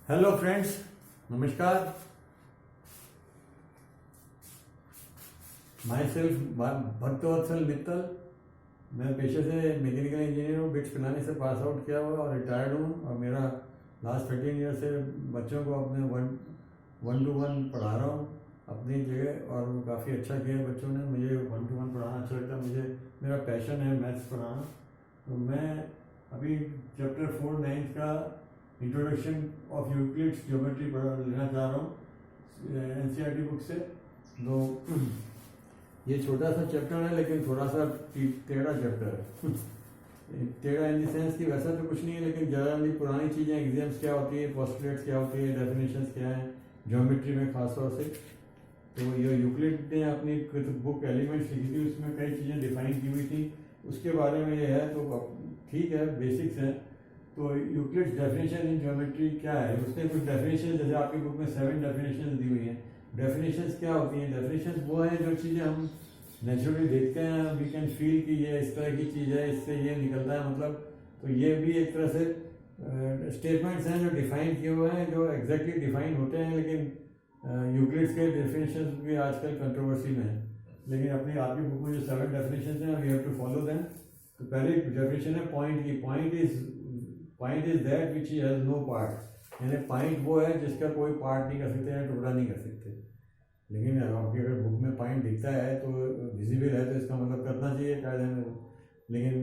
Hello friends, नमस्कार। My self भक्तवत्सल मित्तल। मैं पेशे से मैकेनिकल इंजीनियर हूँ। बिट्स पिलानी से पास आउट किया हुआ और रिटायर्ड हूँ। और मेरा लास्ट 13 ईयर से बच्चों को अपने वन टू वन पढ़ा रहा हूँ अपनी जगह, और काफ़ी अच्छा किया है बच्चों ने। मुझे 1 to 1 पढ़ाना अच्छा लगता है। मेरा पैशन है मैथ्स पढ़ाना। तो मैं अभी चैप्टर 4 9 का इंट्रोडक्शन ऑफ यूक्लिड्स ज्योमेट्री लेना चाह रहा हूँ एनसीईआरटी बुक से। तो ये छोटा सा चैप्टर है लेकिन थोड़ा सा टेढ़ा चैप्टर है। टेढ़ा इन द सेंस कि वैसा तो कुछ नहीं है, लेकिन जनरली पुरानी चीज़ें, एग्जाम्स क्या होती है, पोस्टुलेट्स क्या होती है, डेफिनेशंस क्या है ज्योमेट्री में खासतौर से। तो ये यूक्लिड ने अपनी बुक एलिमेंट्स लिखी थी, उसमें कई चीज़ें डिफाइन की हुई थी। उसके बारे में ये है, तो ठीक है, बेसिक्स है। तो यूक्लिड्स डेफिनेशन इन ज्योमेट्री क्या है, उसने कुछ डेफिनेशन, जैसे आपकी बुक में 7 डेफिनेशन दी हुई हैं। डेफिनेशंस क्या होती हैं? डेफिनेशंस वो हैं जो चीज़ें हम नेचुरली देखते हैं, वी कैन फील कि ये इस तरह की चीज़ है, इससे ये निकलता है मतलब। तो ये भी एक तरह से स्टेटमेंट्स हैं जो डिफाइन किए हुए हैं, जो एग्जैक्टली डिफाइन होते हैं। लेकिन यूक्लिड्स के डेफिनेशन भी आजकल कंट्रोवर्सी में है। लेकिन अपनी आपकी बुक में जो 7 डेफिनेशन हैं, we have to follow them. तो पहली डेफिनेशन है पॉइंट की। Point is that which has no part. यानी पॉइंट वो है जिसका कोई पार्ट नहीं कर सकते हैं, टुकड़ा नहीं कर सकते। लेकिन आपकी अगर बुक में पॉइंट दिखता है तो विजिबल है, तो इसका मतलब करना चाहिए कायदे में। लेकिन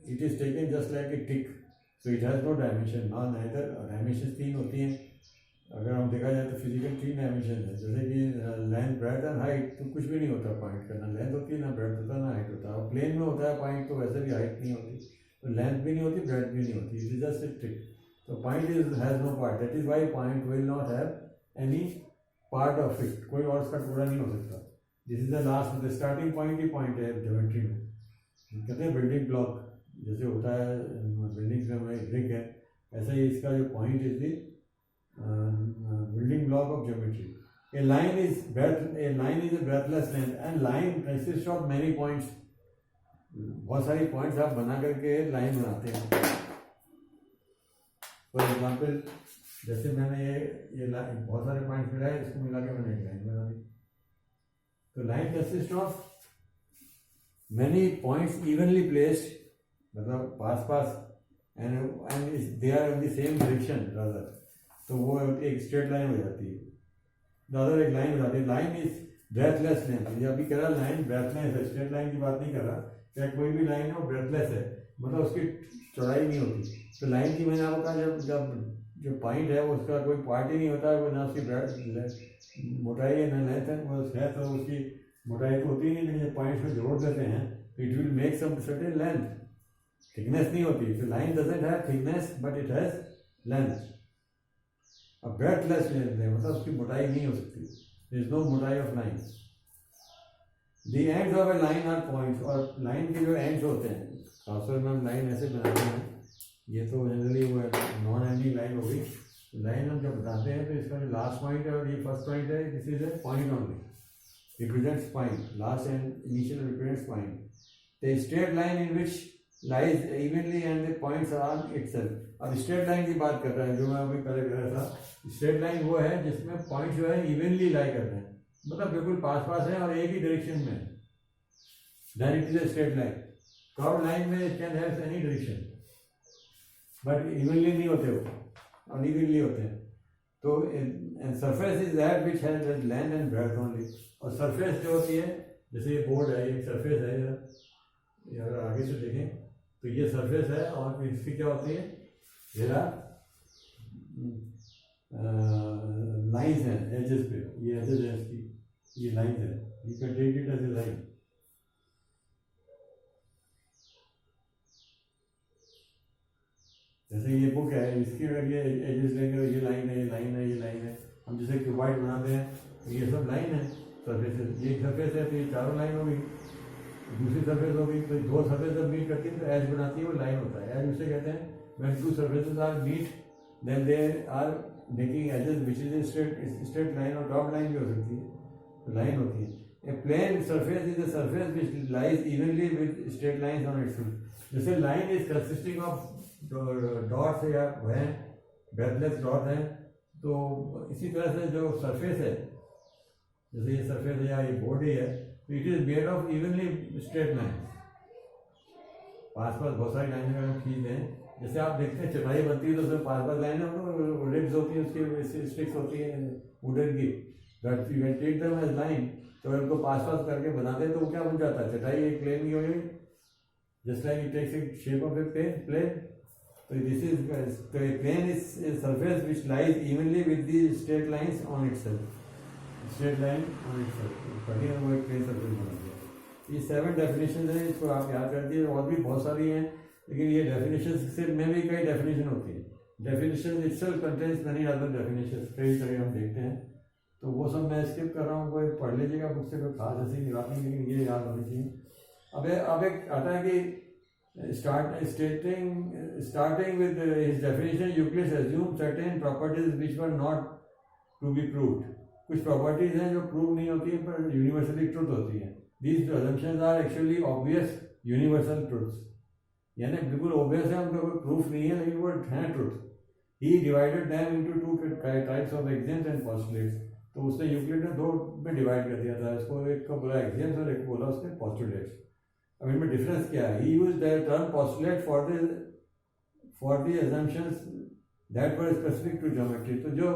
it is taken just like a tick, so it has no dimension. ना इधर डायमेंशन 3 होती हैं। अगर हम देखा जाए तो फिजिकल 3 डायमेंशन है, जैसे कि लेंथ, ब्रेड्थ एंड हाइट। तो कुछ भी नहीं होता पॉइंट का, ना लेंथ होती है, ना ब्रेड्थ होता है, ना हाइट होता है। और प्लेन में होता है पॉइंट, तो वैसे भी हाइट नहीं होती, तो लेंथ भी नहीं होती, ब्रेड्थ भी नहीं होती। It is just a trick. तो point is has no part, that is why point will not have any part of it. कोई और उसका टुकड़ा नहीं हो सकता। This is the last, the starting point ही पॉइंट है ज्योमेट्री में। कहते हैं बिल्डिंग ब्लॉक, जैसे होता है बिल्डिंग्स में हमारी ब्रिक है, ऐसा ही इसका जो point is the building block of geometry. A line is a breathless length, and line consists of many points. बहुत सारी पॉइंट्स आप बना करके लाइन बनाते हैं। फॉर एग्जाम्पल, जैसे मैंने ये बहुत सारे पॉइंट्स मिला है, इसको मिला के मैंने एक लाइन बना दी। तो line consist of many points evenly placed, मतलब पास पास, and they are in the same direction rather. तो वो एक स्ट्रेट लाइन हो जाती है। दादर एक लाइन हो जाती है। Line is breathless length. ये अभी कह रहा लाइन ब्रेथलेस है, स्ट्रेट लाइन की बात नहीं कर रहा। क्या कोई भी लाइन है वो ब्रेथलेस है, मतलब उसकी चौड़ाई नहीं होती। तो लाइन की मैंने आपको कहा, जब जो पॉइंट है वो उसका कोई पार्ट ही नहीं होता है, वो ना उसकी मोटाई है ना लेंथ है, वो है तो उसकी मोटाई तो होती ही नहीं। लेकिन जब पॉइंट्स में जोड़ देते हैं तो it will make some certain length. Thickness नहीं होती। तो line doesn't have thickness but it has length. अब ब्रेथलेस लेंथ है, मतलब उसकी मोटाई नहीं हो सकती। देयर इज नो मोटाई of line. The ends of a line are points. और लाइन के जो एंड्स होते हैं, खासतौर में हम लाइन ऐसे बनाते हैं, ये तो जनरली वो नॉन एंडिंग लाइन हो गई। लाइन हम जब बताते हैं तो इसका जो लास्ट पॉइंट है और ये फर्स्ट पॉइंट है, this is a point only, represents point. Last end initial represents point. The straight line in which lies evenly and the points are on itself. अब स्ट्रेट लाइन की बात कर रहा है, जो मैं अभी पहले कह रहा था। स्ट्रेट लाइन वो है जिसमें पॉइंट जो है इवनली लाई कर रहे हैं, मतलब बिल्कुल पास पास है और एक ही डायरेक्शन में है, then it is a straight line. Curve line में it can have any direction, but evenly नहीं होते, वो अनइवनली होते हैं। तो surface is that which has length and breadth only. और सरफेस जो होती है, जैसे ये बोर्ड है, ये सरफेस है, अगर आगे से देखें तो ये सरफेस है, और इसकी क्या होती है, जरा लाइन्स हैं एजेस पे। ये एजेस है इसकी, ये लाइन्स है। You can take it as a line. जैसे ये बुक है, इसकी अगर ये एजेस लेंगे तो ये लाइन है, ये लाइन है, ये लाइन है। हम जैसे क्यूबाइड बनाते हैं तो ये सब लाइन है, सरफेस। ये सरफेस है तो ये चारों लाइन हो गई। दूसरी सरफेस हो गई, तो 2 सरफेस जब मीट करती है तो एज बनाती है, वो लाइन होता है। एज उसे कहते हैं when 2 surfaces are meet then they are making edges which is a straight line. और डॉट लाइन भी हो सकती है, तो लाइन होती है। A plane surface is a surface which lies evenly with straight lines on its. जैसे line is consisting of dots या वह ब्रेथलेस डॉट है, तो इसी तरह से जो सरफेस है, जैसे ये सरफेस है या ये बॉडी है, तो it is made of evenly straight line. पास पास बहुत सारी लाइनें अगर हम खींच दें, जैसे आप देखते हैं चटाई बनती है तो उसमें पास पास लाइनें रिब्स होती है, उसकी स्टिक्स होती है वुडन की, टेक देम एज लाइन, तो उनको पास पास करके बनाते हैं तो वो क्या बन जाता है, चटाई एक प्लेन की हो गई, just like it takes a shape of a plane. तो this is plane is surface which lies evenly with the straight lines on itself, straight line on itself, कभी वो एक प्लेन सरफेस बना दिया। ये 7 डेफिनेशन है, इसको आप याद कर दिए। और भी बहुत सारी हैं, लेकिन ये डेफिनेशन से में भी कई डेफिनेशन होती है। Definition itself contains many other definition, कई तरह हम देखते हैं, तो वो सब मैं स्किप कर रहा हूँ, कोई पढ़ लीजिएगा बुक से, कोई खास ऐसी बात नहीं, लेकिन ये याद होनी चाहिए। अब एक आता है कि starting with his definition, Euclid assume certain properties which were not to be proved. कुछ प्रॉपर्टीज हैं जो प्रूव नहीं होती हैं पर यूनिवर्सली ट्रुथ होती हैं। These assumptions are actually obvious universal truths, यानी बिल्कुल ऑब्वियस है, उनका कोई प्रूफ नहीं है लेकिन वो हैं truth. He divided them into 2 types of axioms and postulates. तो उसने यूक्लिड ने 2 में डिवाइड कर दिया था इसको, एक को बोला एक्सियम्स और एक बोला उसने पोस्टुलेट्स। अब इनमें डिफरेंस क्या है? He used the term postulate for the assumptions that were specific to geometry. तो जो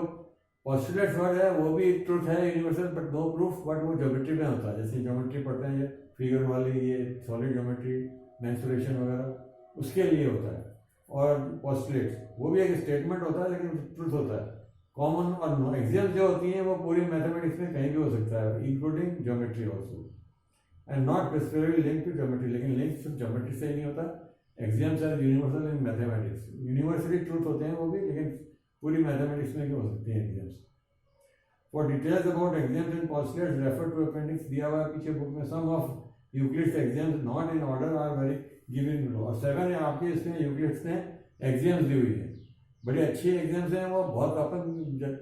पोस्टुलेट वर्ड है वो भी ट्रुथ है universal, but no proof, but वो ज्योमेट्री में होता है। जैसे ज्योमेट्री पढ़ते हैं, ये फिगर वाली, ये सॉलिड ज्योमेट्री, मेंसुरेशन वगैरह, उसके लिए होता है। और पोस्टुलेट्स वो भी एक स्टेटमेंट होता है लेकिन ट्रुथ होता है। कॉमन और एक्सियम्स जो होती हैं वो पूरी मैथमेटिक्स में कहीं भी हो सकता है, including geometry also, and not specifically link to geometry. लेकिन लिंक सिर्फ ज्योमेट्री से ही नहीं होता। Axioms are universal in mathematics, universally truth होते हैं वो भी, लेकिन पूरी मैथमेटिक्स में भी हो सकती हैं axioms. For details about axioms and postulates refer to appendix दिया हुआ है पीछे बुक में। Some of Euclid's axioms not in order are very given below. और 7 है आपके इसमें यूक्लिड्स ने एक्सियम्स दी हुई है, बड़ी अच्छी एग्जाम्स हैं वो, बहुत अपन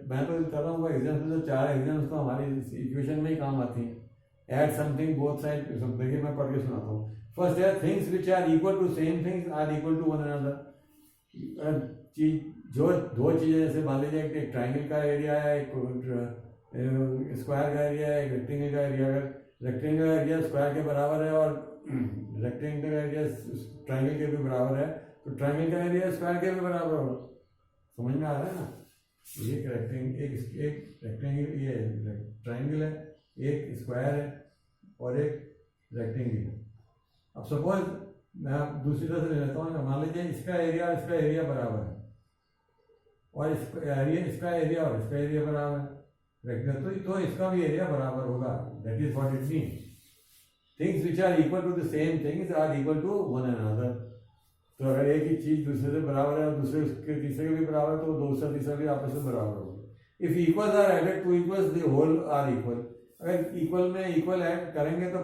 मैं तो कर रहा हूँ वो एग्जाम्स में, तो 4 एग्जाम्स तो हमारी इक्वेशन में ही काम आती हैं। एड समथिंग बोथ साइड, देखिए मैं पढ़ के सुनाता हूँ। फर्स्ट है things which are equal to same things are equal to one another. चीज जो 2 चीज़ें, जैसे मान लीजिए एक ट्राइंगल का एरिया है, एक स्क्वायर का एरिया है, एक रेक्टेंगल का एरिया। अगर रेक्टेंगल का एरिया स्क्वायर के बराबर है और रेक्टेंगल का एरिया ट्राइंगल के भी बराबर है, तो ट्राइंगल का एरिया स्क्वायर के भी बराबर होगा। समझ में आ रहा है ना? एक रेक्टेंगल, ये ट्राइंगल है, एक स्क्वायर है और एक रेक्टेंगल है। अब सपोज मैं आप दूसरी तरह से ले लेता हूँ, मान लीजिए इसका एरिया बराबर है और इसका एरिया और इसका एरिया बराबर है रेक्टेंगल, तो इसका भी एरिया बराबर होगा। That is what it means. Things which are equal to the same things are equal to one another. तो अगर एक ही चीज दूसरे से बराबर है और दूसरे के तीसरे के भी बराबर है, तो दूसरा तीसरा भी आपस में बराबर होगा। If equals are added to equals the whole are equal. अगर इक्वल में इक्वल ऐड करेंगे तो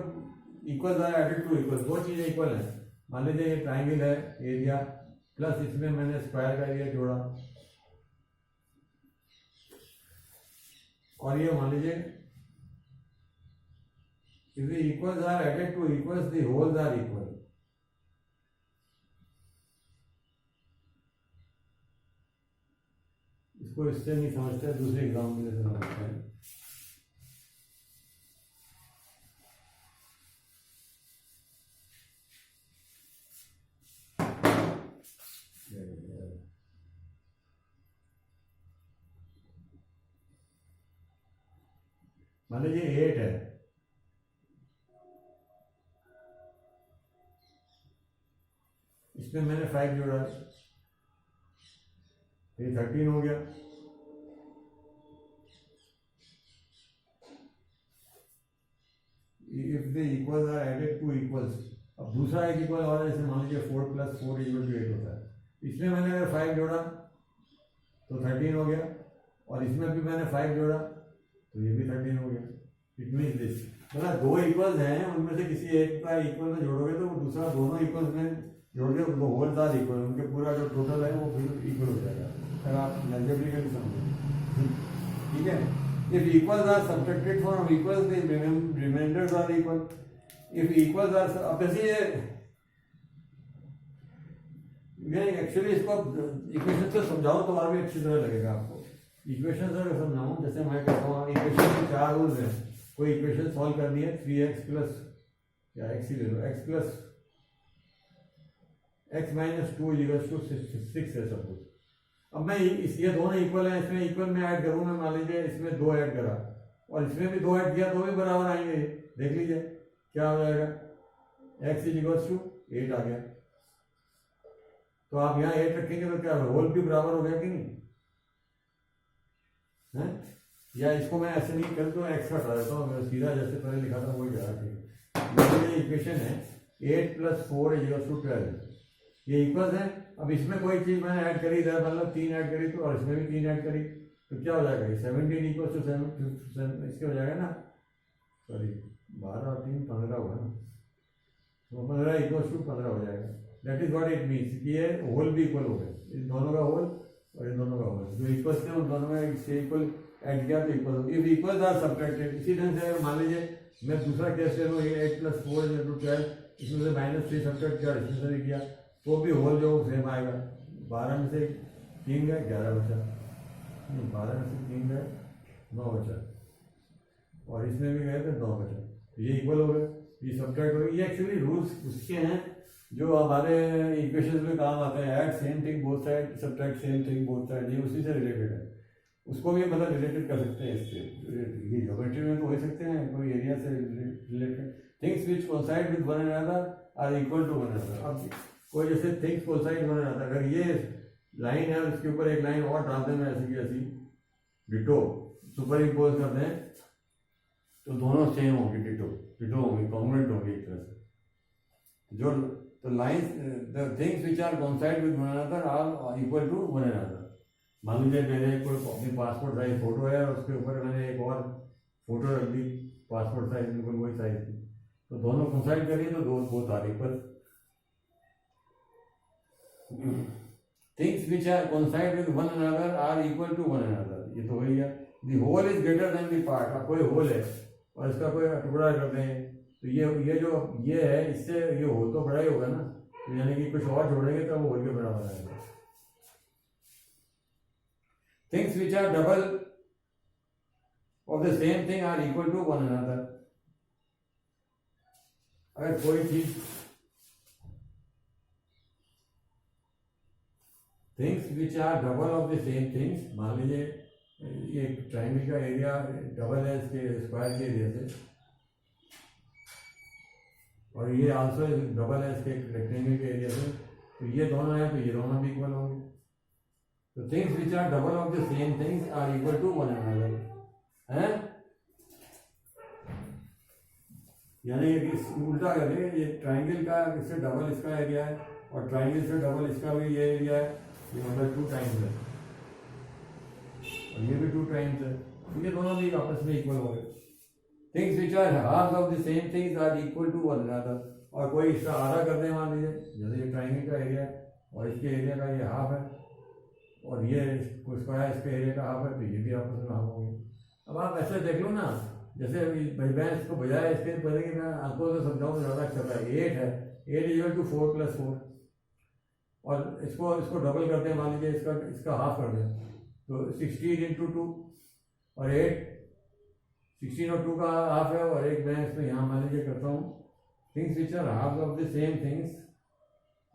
equals are added to equal, 2 चीजें इक्वल है। मान लीजिए ये ट्राइंगल है, एरिया प्लस इसमें मैंने स्क्वायर का एरिया जोड़ा, और ये मान लीजिए if the equals are added to equals the wholes are equal। इसको इससे नहीं समझते, दूसरे एग्जाम्पल से समझते हैं। मान लीजिए 8 है, इसमें मैंने 5 जोड़ा, ये 13 हो गया। If the equals are added to equals, अब दूसरा एक इक्वल और है, जैसे मान लीजिए 4 + 4 = 8 होता है। इसमें मैंने अगर 5 जोड़ा तो 13 हो गया, और इसमें भी मैंने 5 जोड़ा तो ये भी 13 हो गया। इट मीन्स दिस, मतलब 2 इक्वल्स हैं, उनमें से किसी एक का इक्वल में जोड़ोगे तो दूसरा दोनों इक्वल्स में जोड़ के वो होल आर इक्वल, उनके पूरा जो टोटल है वो फिर इक्वल हो जाएगा। अगर आप अलजेब्रिकली समझें, ठीक है। If equals are subtracted from equals the reminders are equal. If equals are, अब जैसे मैं एक्चुअली इसको इक्वेशन से समझाऊं तो और भी अच्छी तरह लगेगा आपको। इक्वेशन अगर समझाऊँ, जैसे मैं कहता हूँ इक्वेशन के 4 रूल्स हैं। कोई इक्वेशन सॉल्व करनी है, 3x प्लस या x ही ले लो, x plus x minus 2 equals to 6 है सब कुछ। अब मैं ये दोनों इक्वल हैं, इसमें इक्वल में ऐड करूँ, मैं मान लीजिए इसमें 2 ऐड करा और इसमें भी 2 ऐड किया तो भी बराबर आएंगे। देख लीजिए क्या हो जाएगा, x इक्वल्स टू 8 आ गया। तो आप यहाँ 8 रखेंगे तो क्या होल भी बराबर हो गया कि नहीं है? या इसको मैं ऐसे नहीं कर तो x हटा देता हूँ, मैं सीधा जैसे पहले लिखा था वही करा। ठीक है, इक्वेशन है 8 प्लस 4 इक्वल्स टू 12, ये इक्वल्स है। अब इसमें कोई चीज़ मैंने ऐड करी इधर, मतलब 3 ऐड करी तो, और इसमें भी 3 ऐड करी तो क्या हो जाएगा, 17 इक्वल्स टू 7 इसके हो जाएगा ना, सॉरी 12 और 3 15 होगा ना, तो 15 इक्वल्स टू 15 हो जाएगा। That is what it means कि ये होल भी इक्वल हो गए, इन दोनों का होल और इन दोनों का होल जो इक्वल्स थे उन दोनों में इससे इक्वल ऐड किया तो इक्वल हो। इफ इक्वल्स आर सब्ट्रैक्टेड, इसी ढंग से अगर मान लीजिए मैं दूसरा केस ले लूँ, 8 प्लस 4 इंटू 12, इसमें से -3 सब्ट्रैक्ट किया, इसमें से किया तो भी होल जो सेम आएगा। 12 में से 3 गए 11 बचा, 12 में से 3 गए 9 बचा, और इसमें भी गए तो 9 बचा, तो ये इक्वल हो गए, ये सब्ट्रैक्ट हो गए। ये एक्चुअली रूल्स उसके हैं जो हमारे इक्वेशन में काम आते हैं, add same thing both side, subtract same thing both side, ये उसी से रिलेटेड है। उसको भी मतलब रिलेटेड कर सकते हैं इससे, ये ज्योमेट्री में तो हो सकते हैं, कोई एरिया से related. Things which coincide with one another are equal to one another. अब कोई जैसे थिंग्स कोइंसाइड वन अनदर, अगर ये लाइन है और इसके ऊपर एक लाइन और डाल दें ऐसी की ऐसी डिटो सुपर इम्पोज कर दें तो दोनों सेम होंगे, डिटो होंगे, कॉन्ग्रुएंट होंगे एक तरह से। जो तो lines the things which are coincide with one another are equal to one another. मान लीजिए मेरे कोई अपनी पासपोर्ट साइज फोटो है और उसके ऊपर मैंने एक और फोटो रख दी पासपोर्ट साइज, बिल्कुल वही साइज की, तो दोनों कोइंसाइड करिए तो दो both are equal. Things which are coincide with one another are equal to one another, ये तो वही है। The whole is greater than the part. अब कोई होल है और इसका कोई टुकड़ा कर दें तो ये जो ये है इससे ये होल तो बड़ा ही होगा ना, तो यानी कि कुछ और जोड़ेंगे तो वो होल के बराबर आएगा। Things which are double of the same thing are equal to one another. अगर कोई चीज things which are double of the same things, मान लीजिए ये ट्राइंगल का एरिया डबल है इसके स्क्वायर के एरिया से, और ये आल्सो डबल है इसके रेक्टेंगल के एरिया से, तो ये दोनों है तो ये दोनों भी इक्वल होंगे। तो things which are double of the same things are equal to one another है। यानी कि उल्टा करें, ये ट्राइंगल का इससे डबल इसका एरिया है और ट्राइंगल से डबल इसका भी ये एरिया है, ये मतलब 2 टाइम्स है और ये भी 2 टाइम्स है, तो ये दोनों भी आपस में इक्वल हो गए। Things which are half of the same things are equal to one another. और कोई इसका आधा कर दे, मान लीजिए जैसे ये ट्राइंगल का एरिया है और इसके एरिया का ये हाफ है और ये स्क्वायर इसके एरिया का हाफ है, तो ये भी आपस में हाफ होंगे। अब आप ऐसे देख लो ना, जैसे मैं इसको बजाय इसके पहले कि मैं आपको तो समझाऊँ तो ज़्यादा अच्छा है। 8 है, 8 इक्वल टू 4 प्लस 4, और इसको डबल कर दें, मान लीजिए इसका हाफ कर दें तो 16 इंटू 2 और 8, 16 और 2 का हाफ है, और एक मैं इसमें यहाँ मान लीजिए करता हूँ things which are half of the same things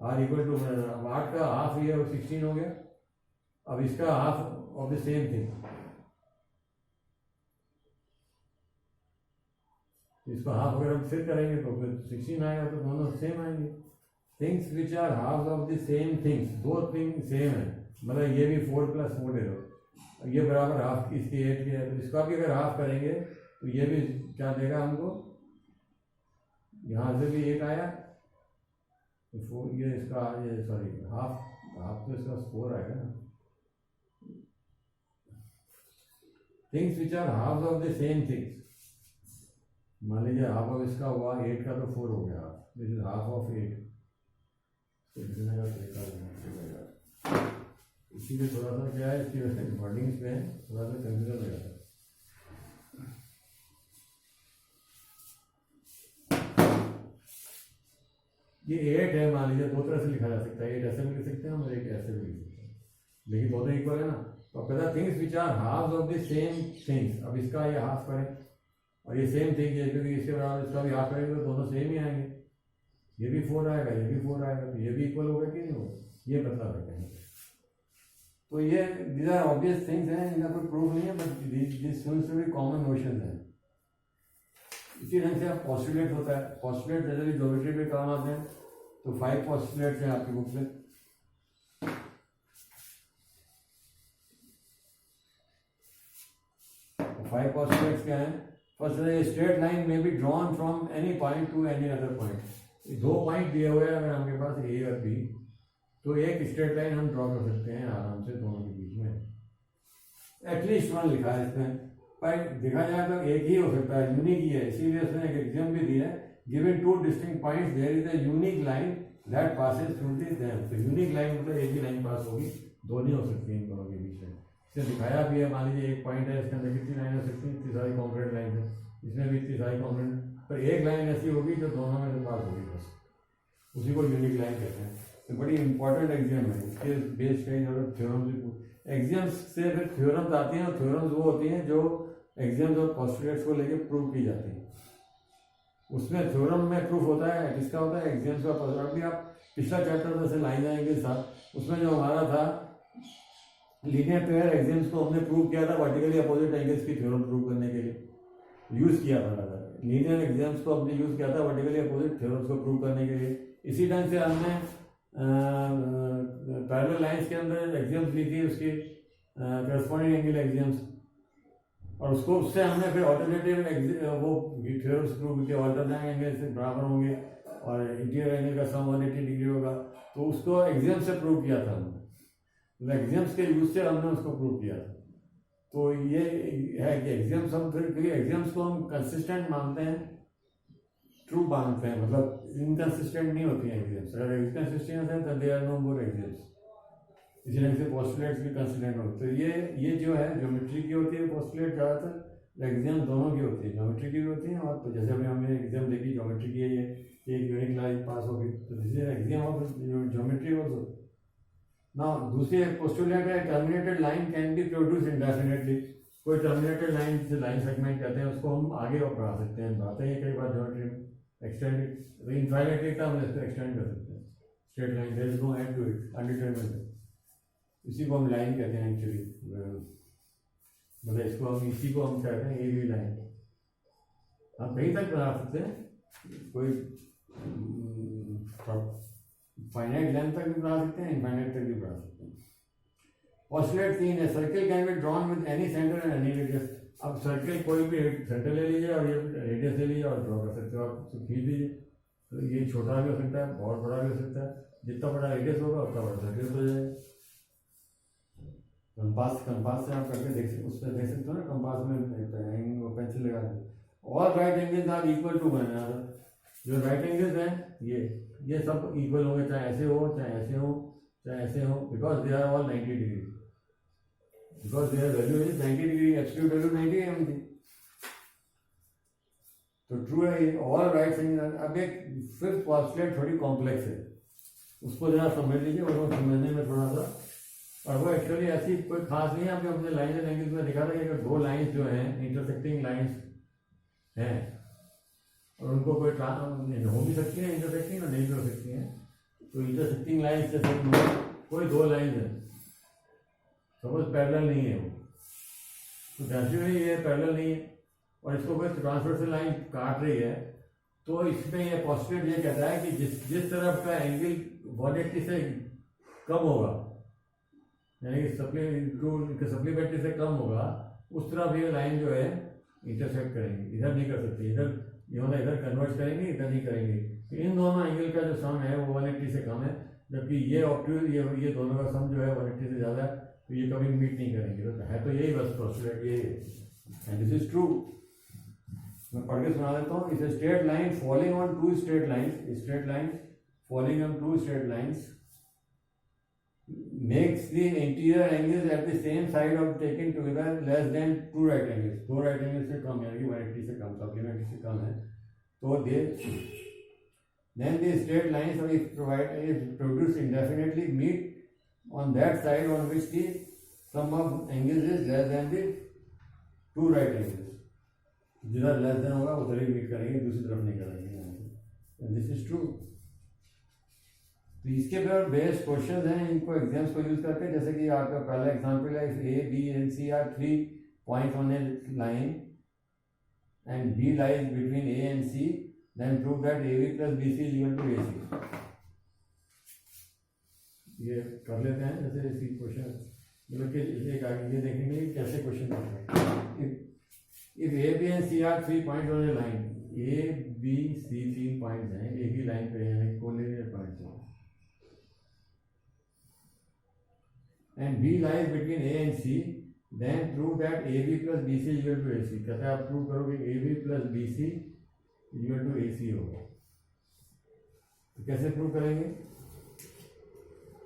are equal to 8 का हाफ ये 16 हो गया। अब इसका half of the same thing, इसको हाफ अगर हम फिर करेंगे तो फिर 16 आएगा, तो दोनों सेम आएंगे। Things which are half of the same things, दो थिंग सेम है, मतलब ये भी 4 प्लस 4 ले लो, ये बराबर हाफ इसकी 8 की है, तो इसका भी अगर हाफ करेंगे तो ये भी क्या देगा हमको, यहाँ से भी 8 आया तो 4, ये इसका ये सॉरी हाफ तो इसका 4 आएगा ना। Things which are half of the same things, मान लीजिए हाफ ऑफ इसका हुआ 8 का तो 4 हो गया, दिस इज हाफ ऑफ 8। इसीलिए थोड़ा सा क्या है इसकी वजह से वर्डिंग्स में थोड़ा सा कंफ्यूजन हो जाता है। ये 8 है, मान लीजिए 2 तरह से लिखा जा सकता है, 8 ऐसे भी लिख सकते हैं और एक ऐसे भी लिख सकते हैं, लेकिन दोनों इक्वल है ना, तो कहता things which are half of the same things, अब इसका ये हाफ करें और ये सेम थिंग है क्योंकि इसके बराबर इसका भी हाफ करेंगे तो दोनों सेम ही आएंगे, ये भी 4 आएगा ये भी 4 आएगा, तो ये भी इक्वल होगा कि नहीं होगा, ये पता रखेंगे। तो ये दीज आर ऑब्वियस थिंग्स हैं, इनका कोई प्रूफ नहीं है, but this seems to be common notion है। इसी ढंग से आप पॉस्टुलेट होता है, पॉस्टुलेट जैसे भी ज्योमेट्री में काम आते हैं, तो 5 पॉस्टुलेट्स हैं आपकी बुक में। 5 postulates क्या है? फर्स्ट स्ट्रेट लाइन में be drawn from any point two any other point. 2 point दिए हुए हैं अगर आपके पास ए और बी, तो एक स्ट्रेट लाइन हम ड्रॉ कर सकते हैं आराम से दोनों के बीच में। एटलीस्ट 1 लिखा है इसमें, पर देखा जाए तो एक ही हो सकता है, यूनिक ही है, इसीलिए उसने एक एग्जाम भी दिया है, given 2 distinct points there is a unique line that passes through them. तो यूनिक लाइन मतलब एक ही लाइन पास होगी, 2 नहीं हो सकती इन दोनों के बीच में। इसने दिखाया भी है, मान लीजिए एक पॉइंट है, इसके अंदर कितनी लाइन हो सकती है, इतनी सारी कॉन्क्रीट लाइन है, इसमें भी इतनी सारी कॉन्क्रीट, पर एक लाइन ऐसी होगी जो दोनों में से पास होगी, बस उसी को यूनिक लाइन कहते हैं। तो बड़ी इंपॉर्टेंट एग्जाम है, इसके बेस कई जरूरत थ्योरम एग्जाम्स से फिर थ्योरम्स आती हैं, और थ्योरम्स वो होती हैं जो एग्जाम्स और पोस्टुलेट्स को लेके प्रूव की जाती हैं। उसमें थ्योरम में प्रूफ होता है, किसका होता है, एग्जाम्स का। अभी आप पिछला चैप्टर जैसे लाइन आएंगे साथ, उसमें जो हमारा था लीनियर पेयर एग्जाम्स को हमने प्रूव किया था वर्टिकली अपोजिट एंगल्स की थ्योरम प्रूव करने के लिए यूज किया था। लीनियर एग्जाम्स को हमने यूज किया था वर्टिकली अपोजिट थ्योरम्स को प्रूव करने के लिए। इसी ढंग से हमने पैरेलल लाइंस के अंदर एग्जाम्स ली थी, उसकी करस्पॉन्डिंग एंगल एग्जाम्स, और उसको उससे हमने फिर ऑल्टरनेटिव वो थ्योरम्स प्रूव किया, ऑल्टरनेटिव एंगल से बराबर होंगे और इंटीरियर एंगल का सम 180 डिग्री होगा, तो उसको एग्जाम से प्रूव किया था हमने, एग्जाम्स के यूज से हमने उसको प्रूव किया। तो ये है कि एग्जाम्स हम फिर, क्योंकि एग्जाम्स को हम कंसिस्टेंट मानते हैं, ट्रू मानते हैं, मतलब इनकंसिस्टेंट नहीं होती हैं एग्जाम्स। अगर इनकंसिस्टेंट है तो they are no more exams. इसी ढंग से पोस्टुलेट्स भी कंसिस्टेंट होते हैं। तो ये जो है ज्योमेट्री की होती है पोस्टुलेट ज़्यादातर, एग्जाम दोनों की होती है, ज्योमेट्री की भी होती है, और तो जैसे अभी हमने एग्जाम देखी ज्योमेट्री की है, ये एक यूनिक लाइन पास होगी, तो this is exam of geometry also. Now दूसरी पोस्टुलेट है terminated line can be produce indefinitely. कोई टर्मिनेटेड लाइन से लाइन सेगमेंट कहते हैं, उसको हम आगे और बढ़ा सकते हैं, बढ़ाते हैं कई बार ज्योमेट्री में, एक्सटेंड इनफाइनाइट हम इसको एक्सटेंड कर सकते हैं। Straight line there is no end to it, undetermined, इसी को हम लाइन कहते हैं एक्चुअली, मतलब इसको हम इसी को हम कहते हैं ए बी लाइन। आप कहीं तक बना सकते हैं, कोई फाइनाइट लेंथ तक भी बना सकते हैं, इनफाइनाइट तक भी बना सकते हैं। पोस्टुलेट 3 है, circle can be drawn with any centre and any radius. अब सर्किल कोई भी सेंटर ले लीजिए और ये रेडियस ले लीजिए और ड्रॉ कर सकते हो, आप खींच लीजिए, तो ये छोटा भी हो सकता है, बहुत बड़ा भी हो सकता है, जितना बड़ा रेडियस होगा उतना बड़ा सर्किल हो जाएगा। कंपास से आप करके देख सकते, उस पर देख सकते हो ना, कंपास में वो पेंसिल लगा दें। और right angles are equal to one another. जो राइट एंगल्स हैं ये सब इक्वल होंगे, चाहे ऐसे हो चाहे ऐसे हो चाहे ऐसे हो, because they are all 90 degree, because their value is 90 degree, absolute value 90 है। तो ट्रू है ये, ऑल राइट एंगल्स। अब एक फिफ्थ पोस्टुलेट थोड़ी कॉम्प्लेक्स है, उसको जरा समझ लीजिए, उसको समझने में थोड़ा सा, और वो एक्चुअली ऐसी कोई खास नहीं है। आपने अपने लाइन एंड एंगल्स में देखा था कि अगर 2 लाइंस जो हैं इंटरसेक्टिंग लाइंस हैं और उनको कोई हो भी सकती है इंटरसेक्टिंग और नहीं भी हो सकती है, तो इंटरसेक्टिंग लाइंस जैसे कोई 2 लाइंस है, सपोज पैरेलल नहीं है वो, तो नेचुरली ये पैरेलल नहीं है और इसको कोई ट्रांसवर्सल लाइन काट रही है, तो इसमें ये पोस्टुलेट ये कहता है कि जिस तरफ का एंगल 180 से कम होगा, यानी कि सप्लीमेंट्री से कम होगा, उस तरफ ये लाइन जो है इंटरसेक्ट करेंगे। इधर नहीं कर सकती, इधर ये होना, इधर कन्वर्ट करेंगे, इधर नहीं करेंगे। तो इन दोनों एंगल का जो सम है वो 180 से कम है, जबकि ये ऑप्टिव ये दोनों का सम जो है 180 से ज़्यादा है, तो ये कभी मीट नहीं करेंगे। तो है तो यही बस पोस्टुलेट ये, एंड दिस इज ट्रू। मैं पढ़ के सुना देता हूँ। इसे straight line following on 2 straight lines, straight line following on 2 straight lines makes the interior angles at the same side of taken together less than 2 right angles। 2 right angles से कम, यानी कि 180 से कम, सप्लीमेंट्री से कम है, तो then the straight lines is produced indefinitely meet on that side on which the sum of angles is less than the two right angles, जिधर less than होगा उधर ही मीट करेंगे, दूसरी तरफ नहीं करेंगे। This is true. तो इसके पर बेस्ड क्वेश्चन हैं, इनको एग्जाम्स को यूज करके, जैसे कि आपका पहला एग्जाम्पल है, if A B and C are 3 point on a line and B lies between A and C, then prove that A B plus B C is equal to A C. ये कर लेते हैं जैसे इसी question, मतलब एक आगे ये देखेंगे कैसे क्वेश्चन करते हैं। If A B and C are 3 point on a line, A B C 3 points हैं एक ही लाइन पे, यानी कोलिनियर पॉइंट्स हैं, and B lies between A and C, then prove that AB plus BC is equal to AC। कैसे आप prove करोगे AB plus BC is equal to AC होगा? तो कैसे प्रूव करेंगे?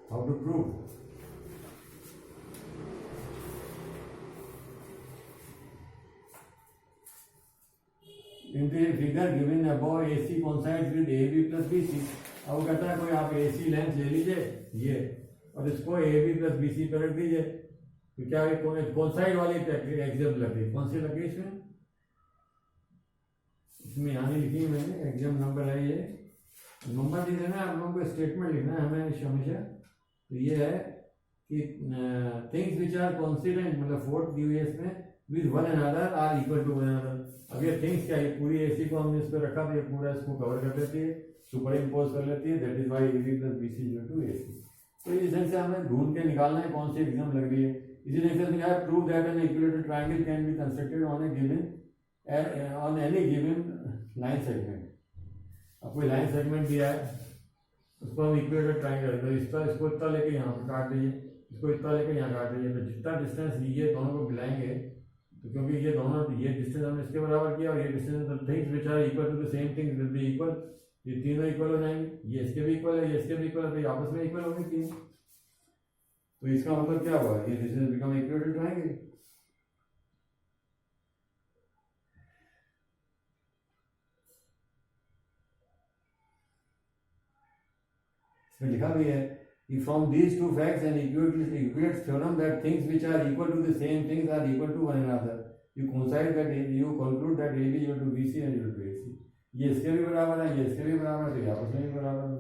How to prove? In the figure given above, AC coincides with AB plus BC। अब कहता है कोई आप AC लेंथ ले लीजिए ये, और इसको A B plus B C पर रख दीजिए, तो क्या कौन साइड वाली एग्जाम लग गई, कौन सी लग गई इसमें? इसमें यहाँ नहीं लिखी है मैंने, एग्जाम नंबर है ये, नंबर नहीं देना आप लोगों को, स्टेटमेंट लिखना है हमें हमेशा। तो ये है कि थिंग्स विच आर कॉन्सिडेंट, मतलब फोर्थ दी हुई है इसमें, with one another are equal to one another. अब ये थिंग्स क्या है, पूरी एसी को हमने इस पर रखा तो ये पूरा इसको कवर कर लेती है, सुपर इम्पोज कर लेती है, that is why A B plus B C equal to A C. तो इस ढंग से हमें ढूंढ के निकालना है कौन सी एग्जाम लग रही है। इसी ढंग से लिखा है, prove that an equilateral triangle can be constructed on A given on any given line segment. अब कोई लाइन सेगमेंट दिया है, उसको हम इक्विलेटरल ट्रायंगल, इसको इतना लेके यहाँ पर काट दीजिए, इसको इतना लेके यहाँ काट दीजिए, तो जितना डिस्टेंस ये दोनों को मिलाएंगे, तो क्योंकि ये दोनों, ये डिस्टेंस हमने इसके बराबर किया और ये distance, things which are equal to the same things will be equal, ये तीनों इक्वल हो जाएंगे, ये इसके भी इक्वल है, ये इसके भी इक्वल है, तो ये आपस में इक्वल होंगे तीन। तो इसका मतलब क्या हुआ, ये this is become equilateral triangle. इसमें लिखा भी है कि from these two facts and equilates theorem that things which are equal to the same things are equal to one another, you coincide that you conclude that A B equal to B C and equal to A C. ये इसके भी बराबर है, ये इसके भी बराबर है, तो आपस में भी बराबर है।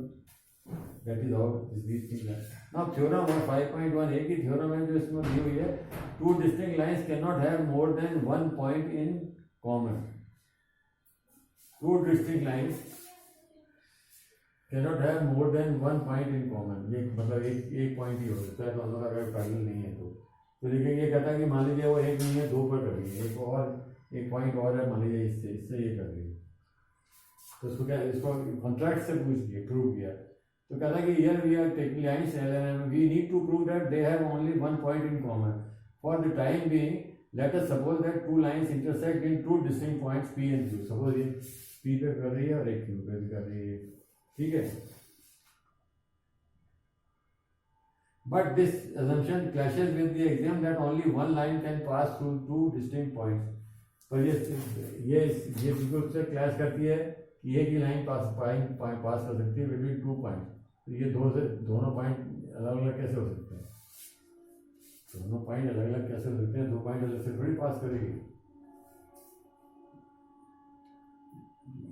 That is how this thing है। नाउ थ्योरम 5.1 एक ही थ्योरम है जो इसमें दी हुई है, two distinct lines can not have more than one point in common. Two distinct lines can not have more than one point in common. ये मतलब एक पॉइंट ही हो सकता है दोनों का, अगर पैरेलल नहीं है तो देखिए ये कहता है कि मान लीजिए वो एक नहीं है, दो पर कर लीजिए, एक पॉइंट और है, मान लीजिए इससे ये कर लीजिए, तो उसको क्या, इसको कॉन्ट्रैक्ट से पूछ दिया, प्रूव किया, तो कहता है कि here we are taking lines and we need to prove that they have only one point in common. For the time being let us suppose that two lines intersect in two distinct points P and Q. Suppose ये P पे कर रही है और एक Q पे भी कर रही है, ठीक है। But this assumption clashes with the axiom that only one line can pass through two distinct points। पर ये बिल्कुल उससे क्लैश करती है कि एक ही लाइन पास कर सकती है बिटवीन टू पॉइंट। तो ये दोनों पॉइंट अलग अलग कैसे हो सकते हैं, दोनों पॉइंट अलग अलग कैसे हो सकते हैं, दो पॉइंट अलग से थोड़ी पास करेगी।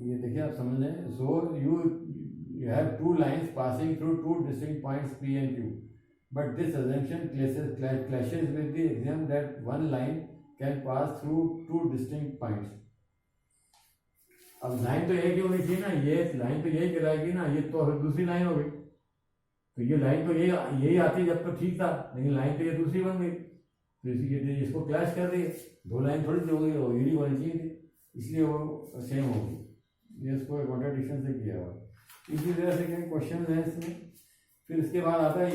ये देखिए आप समझ लें, so you have two lines passing through to distinct points P and Q, but this assumption clashes with the axiom that one line can pass through two distinct points। अब लाइन तो एक ही होनी चाहिए ना, ये लाइन तो यही कहलाएगी ना, ये तो दूसरी लाइन हो गई, तो ये लाइन तो यही आती जब तो ठीक था, लेकिन लाइन तो ये दूसरी बन गई, तो इसको क्लैश कर रही है, दो लाइन थोड़ी सी हो गई, वो यूनिक होनी चाहिए थी, इसलिए वो सेम होगी। ये इसको कॉन्ट्राडिक्शन से किया हुआ, इसी तरह से क्या क्वेश्चन है इसमें। फिर इसके बाद आता है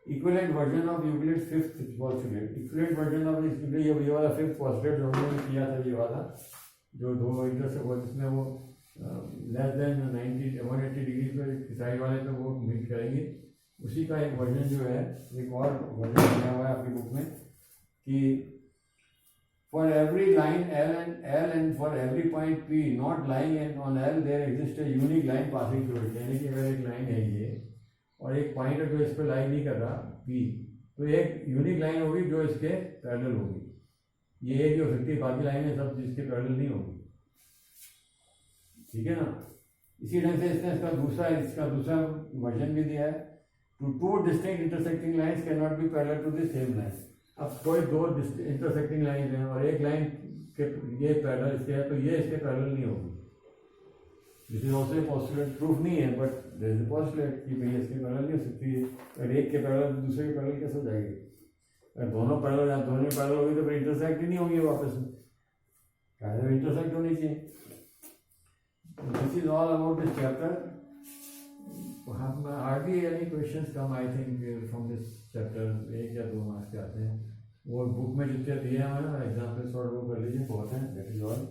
equivalent version of Euclid's fifth postulate. Equivalent version of ये वाला फिफ्थ पोस्टुलेट जो हमने किया था, ये वाला जो दो इंटरसेक्ट हुआ जिसमें वो लेस देन 180 डिग्री पे साइड वाले पे वो मीट करेंगे, उसी का एक वर्जन जो है, एक और वर्जन दिया हुआ है आपकी बुक में कि for every line L and for every point P not lying on L there exist a unique line passing through it. यानी कि अगर एक लाइन है ये और एक पॉइंट है जो इस पर लाइन नहीं कर रहा पी, तो एक यूनिक लाइन होगी जो इसके पैरेलल होगी, ये एक जो सकती है, बाकी लाइनें सब इसके पैरेलल नहीं होगी, ठीक है ना। इसी ढंग से इसने इसका दूसरा वर्जन भी दिया है, two distinct intersecting lines can not be parallel to the same line. अब कोई दो इंटरसेक्टिंग लाइन हैं और एक लाइन के ये पैरेलल इसके है, तो ये इसके पैरेलल नहीं होगी। This is also postulate, proof नहीं है but there is a postulate कि भाई इसके पैरेलल नहीं हो सकती है। अगर एक के पैरेलल दूसरे के पैरेलल कैसे हो जाएगी? अगर दोनों पैरेलल या दोनों पैरेलल होगी तो फिर इंटरसेक्ट ही नहीं होगी वापस में, कायदे इंटरसेक्ट होनी चाहिए। This is all about this chapter. Hardly any questions come I think from this chapter, 1 या 2 मार्क्स के आते हैं। वो बुक में जितने दिए हैं मैंने एग्जाम्पल सॉर्ट वो कर लीजिए, बहुत हैं। That is all.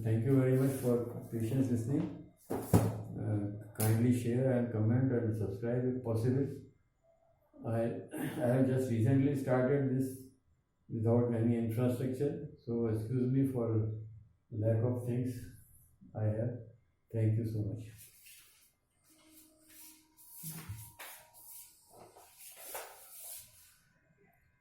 Thank you very much for patience listening. Kindly share and comment and subscribe if possible. I have just recently started this without any infrastructure, so excuse me for lack of things I have. Thank you so much.